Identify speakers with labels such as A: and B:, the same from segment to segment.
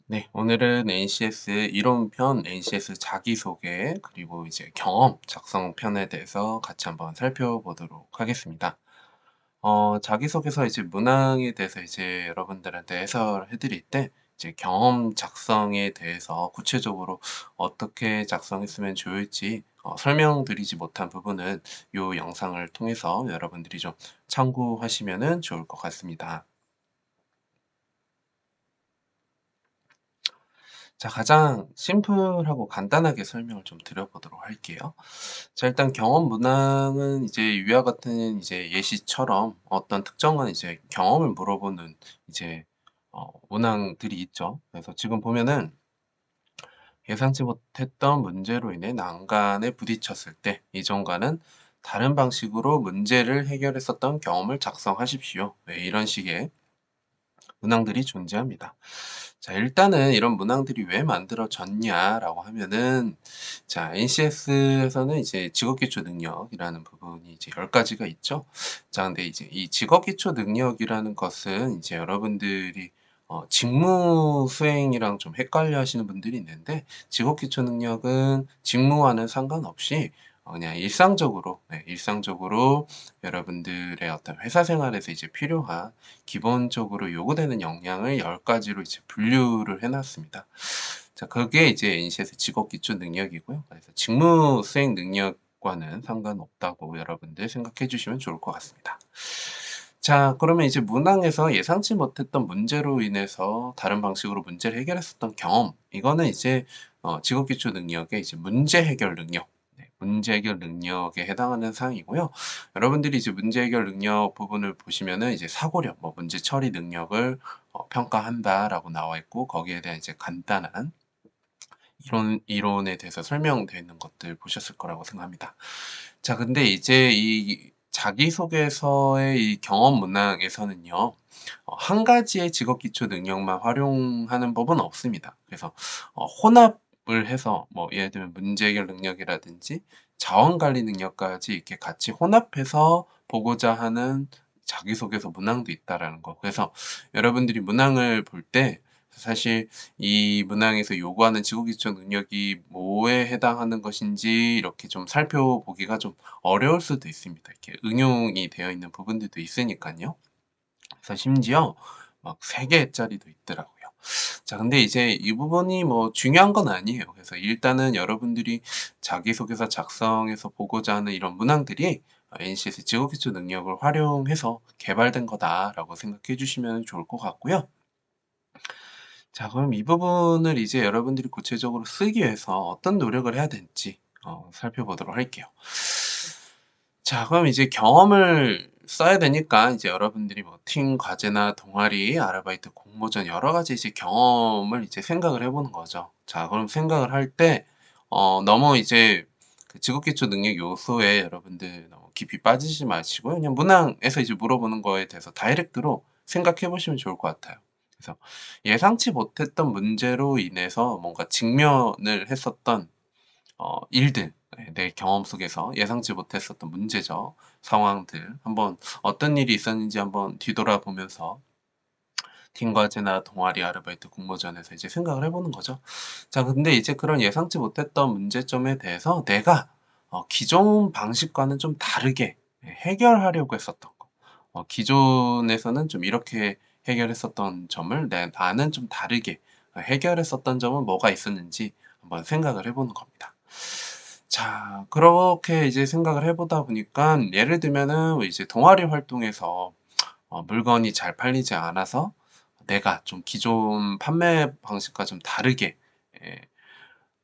A: 네, 오늘은 NCS 이론편, NCS 자기소개, 그리고 이제 경험 작성 편에 대해서 같이 한번 살펴보도록 하겠습니다. 자기소개서 이제 문항에 대해서 이제 여러분들한테 해설해 드릴 때, 이제 경험 작성에 대해서 구체적으로 어떻게 작성했으면 좋을지 설명드리지 못한 부분은 이 영상을 통해서 여러분들이 좀 참고하시면 좋을 것 같습니다. 자, 가장 심플하고 간단하게 설명을 좀 드려보도록 할게요. 자, 일단 경험 문항은 이제 위와 같은 이제 예시처럼 어떤 특정한 이제 경험을 물어보는 이제 문항들이 있죠. 그래서 지금 보면은 예상치 못했던 문제로 인해 난간에 부딪혔을 때 이전과는 다른 방식으로 문제를 해결했었던 경험을 작성하십시오. 네, 이런 식의 문항들이 존재합니다. 자, 일단은 이런 문항들이 왜 만들어졌냐라고 하면은, 자, NCS에서는 이제 직업기초 능력이라는 부분이 이제 10가지가 있죠. 자, 근데 이제 이 직업기초 능력이라는 것은 이제 여러분들이 직무 수행이랑 좀 헷갈려 하시는 분들이 있는데, 직업기초 능력은 직무와는 상관없이 그냥 일상적으로, 네, 일상적으로 여러분들의 어떤 회사 생활에서 이제 필요한 기본적으로 요구되는 역량을 10가지로 이제 분류를 해 놨습니다. 자, 그게 이제 NC에서 직업 기초 능력이고요. 그래서 직무 수행 능력과는 상관없다고 여러분들 생각해 주시면 좋을 것 같습니다. 자, 그러면 이제 문항에서 예상치 못했던 문제로 인해서 다른 방식으로 문제를 해결했었던 경험. 이거는 이제 직업 기초 능력의 이제 문제 해결 능력. 네, 문제 해결 능력에 해당하는 사항이고요. 여러분들이 이제 문제 해결 능력 부분을 보시면은 이제 사고력, 뭐 문제 처리 능력을 평가한다라고 나와 있고 거기에 대한 이제 간단한 이론에 대해서 설명되어 있는 것들 보셨을 거라고 생각합니다. 자, 근데 이제 이 자기소개서의 이 경험 문항에서는요, 한 가지의 직업 기초 능력만 활용하는 법은 없습니다. 그래서 혼합을 해서 뭐 예를 들면 문제 해결 능력이라든지 자원 관리 능력까지 이렇게 같이 혼합해서 보고자 하는 자기소개서 문항도 있다라는 거. 그래서 여러분들이 문항을 볼 때 사실 이 문항에서 요구하는 직업기초 능력이 뭐에 해당하는 것인지 이렇게 좀 살펴보기가 좀 어려울 수도 있습니다. 이렇게 응용이 되어 있는 부분들도 있으니까요. 그래서 심지어 막 3개짜리도 있더라고요. 자, 근데 이제 이 부분이 뭐 중요한 건 아니에요. 그래서 일단은 여러분들이 자기소개서 작성해서 보고자 하는 이런 문항들이 NCS 직업기초 능력을 활용해서 개발된 거다라고 생각해 주시면 좋을 것 같고요. 자, 그럼 이 부분을 이제 여러분들이 구체적으로 쓰기 위해서 어떤 노력을 해야 될지 살펴보도록 할게요. 자, 그럼 이제 경험을 써야 되니까 이제 여러분들이 뭐 팀 과제나 동아리, 아르바이트, 공모전 여러 가지 이제 경험을 이제 생각을 해보는 거죠. 자, 그럼 생각을 할 때 너무 이제 그 직업기초 능력 요소에 여러분들 너무 깊이 빠지지 마시고요. 그냥 문항에서 이제 물어보는 거에 대해서 다이렉트로 생각해 보시면 좋을 것 같아요. 그래서 예상치 못했던 문제로 인해서 뭔가 직면을 했었던 일들, 내 경험 속에서 예상치 못했었던 문제죠. 상황들. 한번 어떤 일이 있었는지 한번 뒤돌아보면서 팀 과제나 동아리, 아르바이트, 공모전에서 이제 생각을 해보는 거죠. 자, 근데 이제 그런 예상치 못했던 문제점에 대해서 내가 기존 방식과는 좀 다르게 해결하려고 했었던 거. 기존에서는 좀 이렇게 해결했었던 점을 나는 좀 다르게 해결했었던 점은 뭐가 있었는지 한번 생각을 해보는 겁니다. 자, 그렇게 이제 생각을 해보다 보니까 예를 들면은 이제 동아리 활동에서 물건이 잘 팔리지 않아서 내가 좀 기존 판매 방식과 좀 다르게, 예,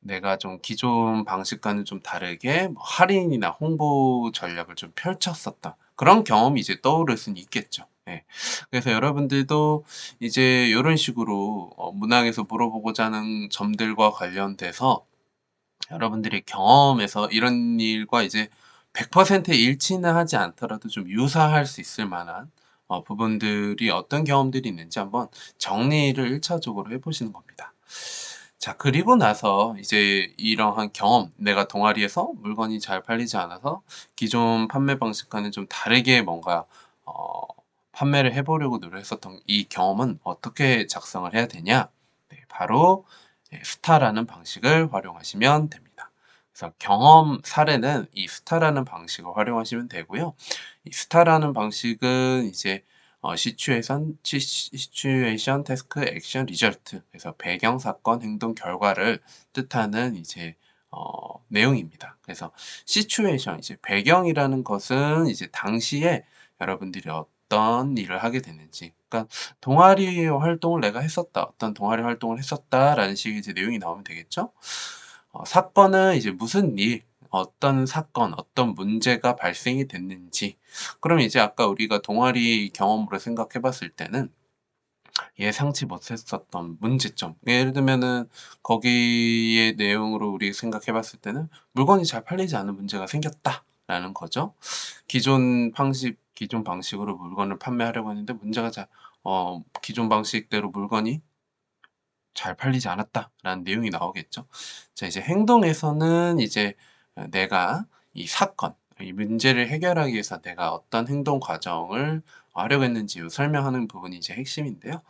A: 내가 좀 기존 방식과는 좀 다르게 뭐 할인이나 홍보 전략을 좀 펼쳤었다. 그런 경험이 이제 떠오를 수는 있겠죠. 예. 그래서 여러분들도 이제 이런 식으로 문항에서 물어보고자 하는 점들과 관련돼서 여러분들의 경험에서 이런 일과 이제 100% 일치는 하지 않더라도 좀 유사할 수 있을 만한 부분들이 어떤 경험들이 있는지 한번 정리를 1차적으로 해보시는 겁니다. 자, 그리고 나서 이제 이러한 경험, 내가 동아리에서 물건이 잘 팔리지 않아서 기존 판매 방식과는 좀 다르게 뭔가 판매를 해보려고 노력했었던 이 경험은 어떻게 작성을 해야 되냐? 네, 바로 스타라는 방식을 활용하시면 됩니다. 그래서 경험 사례는 이 스타라는 방식을 활용하시면 되고요. 이 스타라는 방식은 이제 시츄에이션, 태스크, 액션, 리절트. 그래서 배경, 사건, 행동, 결과를 뜻하는 이제 내용입니다. 그래서 시츄에이션, 이제 배경이라는 것은 이제 당시에 여러분들이 어떤 일을 하게 됐는지, 그러니까 동아리 활동을 내가 했었다, 어떤 동아리 활동을 했었다라는 식의 이제 내용이 나오면 되겠죠. 사건은 이제 무슨 일, 어떤 사건, 어떤 문제가 발생이 됐는지. 그럼 이제 아까 우리가 동아리 경험으로 생각해 봤을 때는 예상치 못했었던 문제점. 예를 들면은 거기에 내용으로 우리 생각해 봤을 때는 물건이 잘 팔리지 않는 문제가 생겼다라는 거죠. 기존 방식으로 물건을 판매하려고 했는데 문제가 기존 방식대로 물건이 잘 팔리지 않았다라는 내용이 나오겠죠. 자, 이제 행동에서는 이제 내가 이 사건, 이 문제를 해결하기 위해서 내가 어떤 행동 과정을 하려고 했는지 설명하는 부분이 이제 핵심인데요.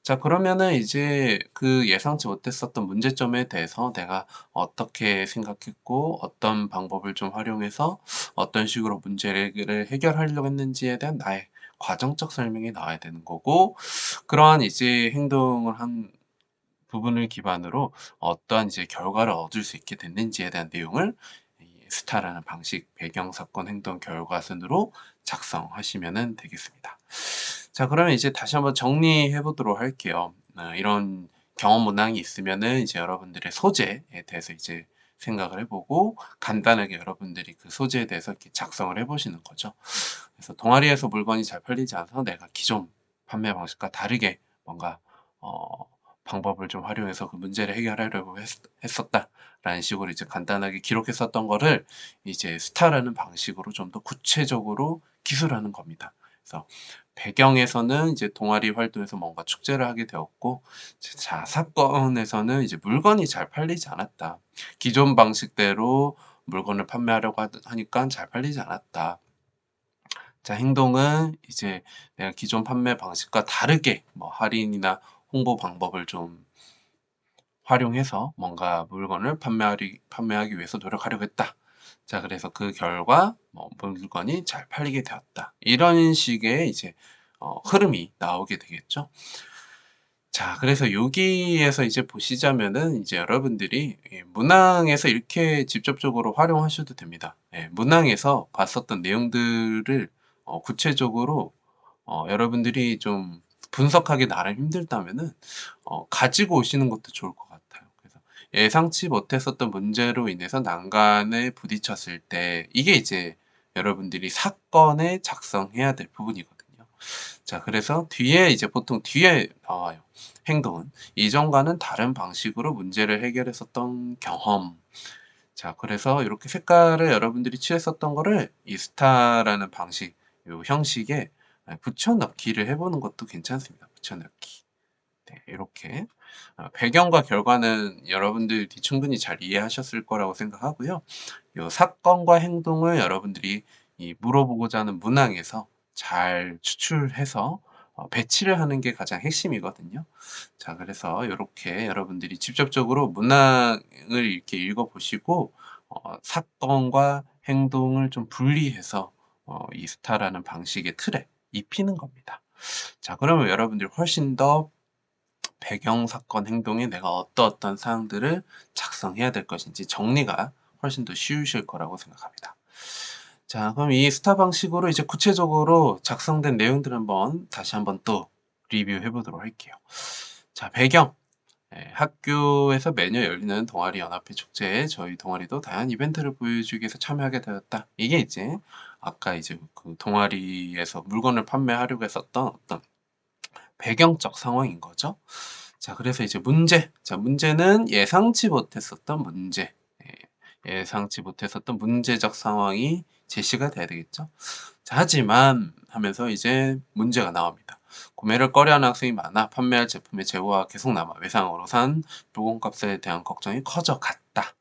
A: 자, 그러면은 이제 그 예상치 못했었던 문제점에 대해서 내가 어떻게 생각했고, 어떤 방법을 좀 활용해서 어떤 식으로 문제를 해결하려고 했는지에 대한 나의 과정적 설명이 나와야 되는 거고, 그러한 이제 행동을 한 부분을 기반으로 어떠한 이제 결과를 얻을 수 있게 됐는지에 대한 내용을 이 스타라는 방식, 배경, 사건, 행동, 결과 순으로 작성하시면 되겠습니다. 자, 그러면 이제 다시 한번 정리해 보도록 할게요. 이런 경험 문항이 있으면은 이제 여러분들의 소재에 대해서 이제 생각을 해보고 간단하게 여러분들이 그 소재에 대해서 이렇게 작성을 해보시는 거죠. 그래서 동아리에서 물건이 잘 팔리지 않아서 내가 기존 판매 방식과 다르게 뭔가 어, 방법을 좀 활용해서 그 문제를 해결하려고 했었다라는 식으로 이제 간단하게 기록했었던 거를 이제 스타라는 방식으로 좀 더 구체적으로 기술하는 겁니다. 그래서 배경에서는 이제 동아리 활동에서 뭔가 축제를 하게 되었고, 자, 사건에서는 이제 물건이 잘 팔리지 않았다. 기존 방식대로 물건을 판매하려고 하니까 잘 팔리지 않았다. 자, 행동은 이제 내가 기존 판매 방식과 다르게 뭐 할인이나 홍보 방법을 좀 활용해서 뭔가 물건을 판매하기 위해서 노력하려고 했다. 자, 그래서 그 결과 뭐 물건이 잘 팔리게 되었다. 이런 식의 이제 흐름이 나오게 되겠죠. 자, 그래서 여기에서 이제 보시자면은 이제 여러분들이 문항에서 이렇게 직접적으로 활용하셔도 됩니다. 예, 문항에서 봤었던 내용들을 구체적으로 여러분들이 좀 분석하기 나름 힘들다면은 가지고 오시는 것도 좋을 것 같아요. 그래서 예상치 못했었던 문제로 인해서 난관에 부딪혔을 때 이게 이제 여러분들이 사건에 작성해야 될 부분이거든요. 자, 그래서 뒤에 이제 보통 뒤에 나와요. 행동은 이전과는 다른 방식으로 문제를 해결했었던 경험. 자, 그래서 이렇게 색깔을 여러분들이 칠했었던 거를 이 스타라는 방식, 요 형식에 붙여넣기를 해보는 것도 괜찮습니다. 붙여넣기. 네, 이렇게. 배경과 결과는 여러분들이 충분히 잘 이해하셨을 거라고 생각하고요. 요 사건과 행동을 여러분들이 이 물어보고자 하는 문항에서 잘 추출해서 배치를 하는 게 가장 핵심이거든요. 자, 그래서 이렇게 여러분들이 직접적으로 문항을 이렇게 읽어보시고 사건과 행동을 좀 분리해서 이 스타라는 방식의 틀에 입히는 겁니다. 자, 그러면 여러분들이 훨씬 더 배경, 사건, 행동에 내가 어떤 사항들을 작성해야 될 것인지 정리가 훨씬 더 쉬우실 거라고 생각합니다. 자, 그럼 이 스타 방식으로 이제 구체적으로 작성된 내용들 다시 한번 또 리뷰해 보도록 할게요. 자, 배경. 학교에서 매년 열리는 동아리 연합회 축제에 저희 동아리도 다양한 이벤트를 보여주기 위해서 참여하게 되었다. 이게 이제 아까 이제 그 동아리에서 물건을 판매하려고 했었던 어떤 배경적 상황인 거죠. 자, 그래서 이제 문제. 자, 문제는 예상치 못했었던 문제. 예상치 못했었던 문제적 상황이 제시가 돼야 되겠죠. 자, 하지만 하면서 이제 문제가 나옵니다. 구매를 꺼려하는 학생이 많아 판매할 제품의 재고가 계속 남아 외상으로 산 물건값에 대한 걱정이 커져갔다.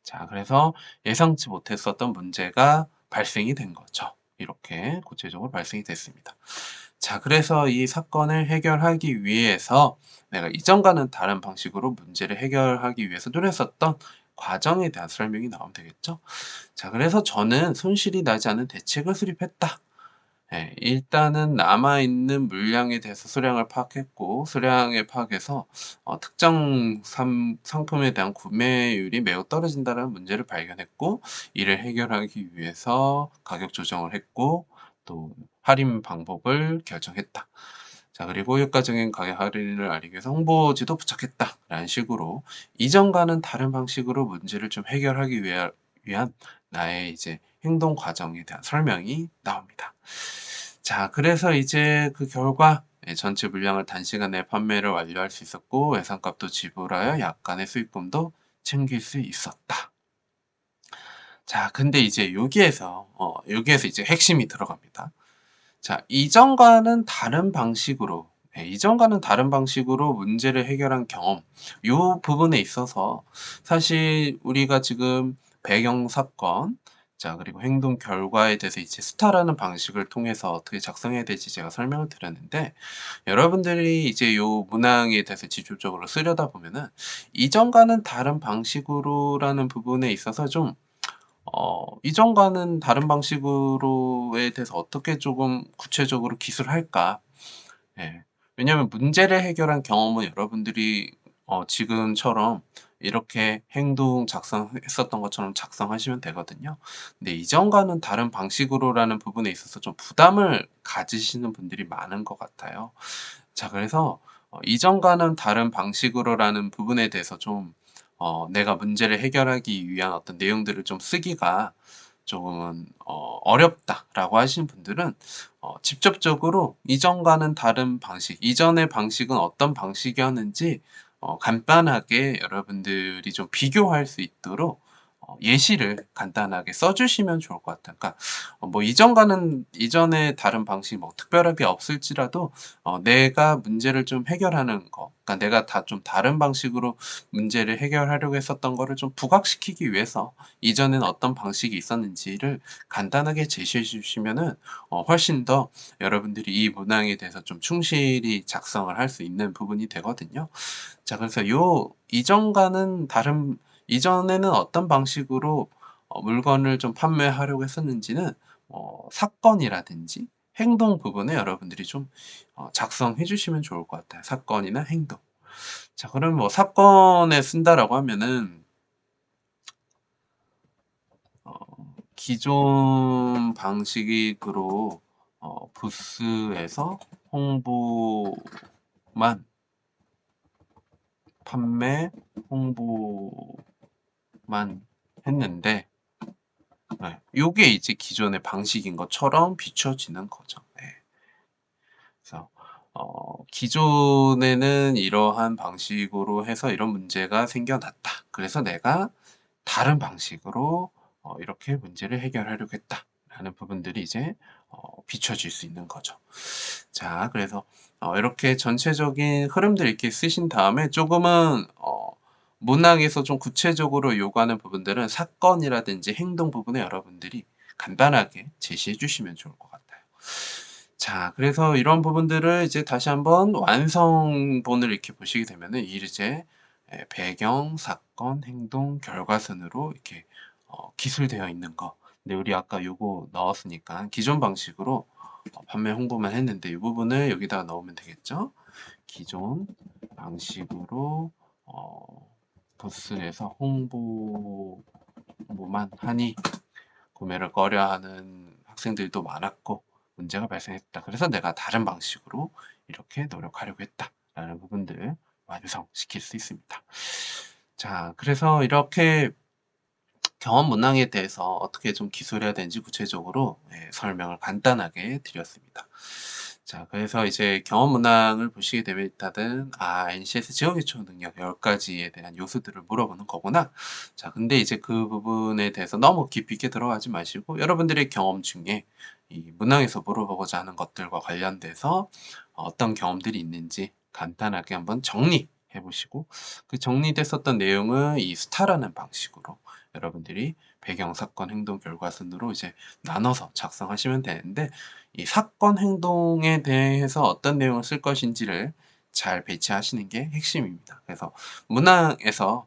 A: 자, 그래서 예상치 못했었던 문제가 발생이 된 거죠. 이렇게 구체적으로 발생이 됐습니다. 자, 그래서 이 사건을 해결하기 위해서 내가 이전과는 다른 방식으로 문제를 해결하기 위해서 노력했었던 과정에 대한 설명이 나오면 되겠죠. 자, 그래서 저는 손실이 나지 않은 대책을 수립했다. 예, 일단은 남아있는 물량에 대해서 수량을 파악했고, 수량을 파악해서 특정 상품에 대한 구매율이 매우 떨어진다는 문제를 발견했고, 이를 해결하기 위해서 가격 조정을 했고, 또 할인 방법을 결정했다. 자, 그리고 효과적인 가격 할인을 알리기 위해서 홍보지도 부착했다. 라는 식으로 이전과는 다른 방식으로 문제를 좀 해결하기 위한 나의 이제 행동 과정에 대한 설명이 나옵니다. 자, 그래서 이제 그 결과 전체 물량을 단시간에 판매를 완료할 수 있었고 예상값도 지불하여 약간의 수익금도 챙길 수 있었다. 자, 근데 이제 여기에서 이제 핵심이 들어갑니다. 자, 이전과는 다른 방식으로 문제를 해결한 경험, 요 부분에 있어서 사실 우리가 지금 배경 사건, 자, 그리고 행동 결과에 대해서 이제 스타라는 방식을 통해서 어떻게 작성해야 될지 제가 설명을 드렸는데, 여러분들이 이제 요 문항에 대해서 지속적으로 쓰려다 보면은 이전과는 다른 방식으로라는 부분에 있어서 좀 이전과는 다른 방식으로에 대해서 어떻게 조금 구체적으로 기술할까? 예. 왜냐하면 문제를 해결한 경험은 여러분들이 지금처럼 이렇게 행동 작성했었던 것처럼 작성하시면 되거든요. 근데 이전과는 다른 방식으로라는 부분에 있어서 좀 부담을 가지시는 분들이 많은 것 같아요. 자, 그래서 이전과는 다른 방식으로라는 부분에 대해서 좀 내가 문제를 해결하기 위한 어떤 내용들을 좀 쓰기가 조금은 어렵다라고 하시는 분들은 직접적으로 이전과는 다른 방식, 이전의 방식은 어떤 방식이었는지 간단하게 여러분들이 좀 비교할 수 있도록 예시를 간단하게 써주시면 좋을 것 같아요. 그러니까 뭐 이전의 다른 방식 뭐 특별하게 없을지라도 내가 문제를 좀 해결하는 거, 그러니까 내가 좀 다른 방식으로 문제를 해결하려고 했었던 거를 좀 부각시키기 위해서 이전에는 어떤 방식이 있었는지를 간단하게 제시해 주시면은 훨씬 더 여러분들이 이 문항에 대해서 좀 충실히 작성을 할 수 있는 부분이 되거든요. 자, 그래서 이전에는 어떤 방식으로 물건을 좀 판매하려고 했었는지는 사건이라든지 행동 부분에 여러분들이 좀 작성해 주시면 좋을 것 같아요. 사건이나 행동. 자, 그럼 뭐 사건에 쓴다라고 하면은 어, 기존 방식으로 부스에서 홍보만 판매 홍보만 했는데 요게 이제 기존의 방식인 것처럼 비춰지는 거죠. 네. 그래서 기존에는 이러한 방식으로 해서 이런 문제가 생겨났다. 그래서 내가 다른 방식으로 이렇게 문제를 해결하려고 했다라는 부분들이 이제 비춰질 수 있는 거죠. 자, 그래서 이렇게 전체적인 흐름들 이렇게 쓰신 다음에 조금은 문항에서 좀 구체적으로 요구하는 부분들은 사건이라든지 행동 부분에 여러분들이 간단하게 제시해 주시면 좋을 것 같아요. 자, 그래서 이런 부분들을 이제 다시 한번 완성본을 이렇게 보시게 되면은 이제 배경, 사건, 행동, 결과순으로 이렇게 기술되어 있는 거. 근데 우리 아까 요거 넣었으니까 기존 방식으로 판매 홍보만 했는데 이 부분을 여기다가 넣으면 되겠죠? 기존 방식으로 부스에서 홍보만 하니 구매를 꺼려하는 학생들도 많았고 문제가 발생했다. 그래서 내가 다른 방식으로 이렇게 노력하려고 했다라는 부분들 완성시킬 수 있습니다. 자, 그래서 이렇게 경험 문항에 대해서 어떻게 좀 기술해야 되는지 구체적으로 설명을 간단하게 드렸습니다. 자, 그래서 이제 경험 문항을 보시게 되면 일단은 NCS 지역기초 능력 10가지에 대한 요소들을 물어보는 거구나. 자, 근데 이제 그 부분에 대해서 너무 깊이 있게 들어가지 마시고 여러분들의 경험 중에 이 문항에서 물어보고자 하는 것들과 관련돼서 어떤 경험들이 있는지 간단하게 한번 정리 해 보시고 그 정리됐었던 내용을 이 스타라는 방식으로 여러분들이 배경, 사건, 행동, 결과 순으로 이제 나눠서 작성하시면 되는데 이 사건, 행동에 대해서 어떤 내용을 쓸 것인지를 잘 배치하시는 게 핵심입니다. 그래서 문항에서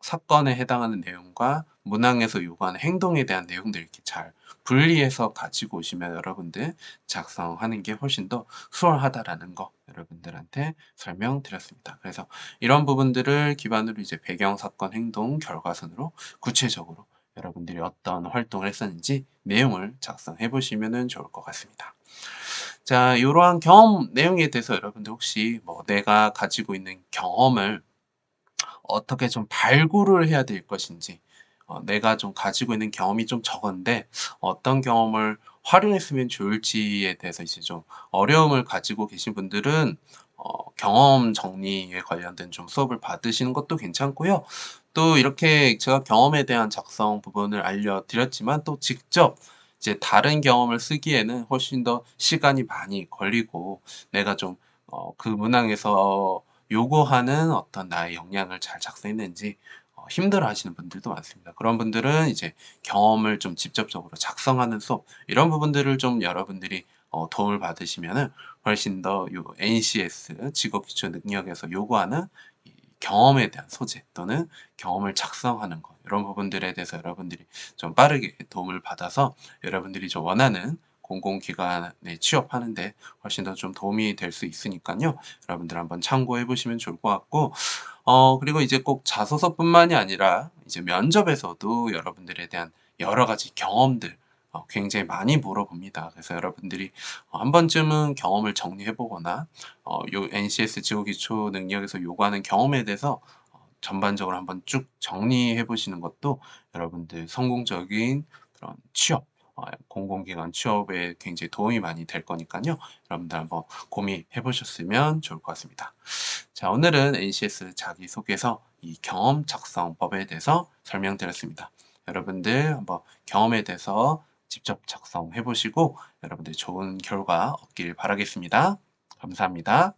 A: 사건에 해당하는 내용과 문항에서 요구하는 행동에 대한 내용들 이렇게 잘 분리해서 가지고 오시면 여러분들 작성하는 게 훨씬 더 수월하다라는 거 여러분들한테 설명드렸습니다. 그래서 이런 부분들을 기반으로 이제 배경, 사건, 행동, 결과선으로 구체적으로 여러분들이 어떤 활동을 했었는지 내용을 작성해 보시면 좋을 것 같습니다. 자, 이러한 경험 내용에 대해서 여러분들 혹시 뭐 내가 가지고 있는 경험을 어떻게 좀 발굴을 해야 될 것인지, 내가 좀 가지고 있는 경험이 좀 적은데 어떤 경험을 활용했으면 좋을지에 대해서 이제 좀 어려움을 가지고 계신 분들은 경험 정리에 관련된 좀 수업을 받으시는 것도 괜찮고요. 또 이렇게 제가 경험에 대한 작성 부분을 알려드렸지만 또 직접 이제 다른 경험을 쓰기에는 훨씬 더 시간이 많이 걸리고 내가 좀 그 문항에서 요구하는 어떤 나의 역량을 잘 작성했는지 힘들어하시는 분들도 많습니다. 그런 분들은 이제 경험을 좀 직접적으로 작성하는 수업 이런 부분들을 좀 여러분들이 도움을 받으시면은 훨씬 더 요 NCS 직업기초 능력에서 요구하는 이 경험에 대한 소재 또는 경험을 작성하는 것 이런 부분들에 대해서 여러분들이 좀 빠르게 도움을 받아서 여러분들이 좀 원하는 공공기관에 취업하는 데 훨씬 더 좀 도움이 될 수 있으니깐요. 여러분들 한번 참고해 보시면 좋을 것 같고 그리고 이제 꼭 자소서뿐만이 아니라 이제 면접에서도 여러분들에 대한 여러 가지 경험들 굉장히 많이 물어봅니다. 그래서 여러분들이 한 번쯤은 경험을 정리해 보거나 요 NCS 지구기초 능력에서 요구하는 경험에 대해서 전반적으로 한번 쭉 정리해 보시는 것도 여러분들 성공적인 그런 취업 공공기관 취업에 굉장히 도움이 많이 될 거니깐요. 여러분들 한번 고민해 보셨으면 좋을 것 같습니다. 자, 오늘은 NCS 자기소개서 이 경험 작성법에 대해서 설명드렸습니다. 여러분들 한번 경험에 대해서 직접 작성해 보시고 여러분들 좋은 결과 얻길 바라겠습니다. 감사합니다.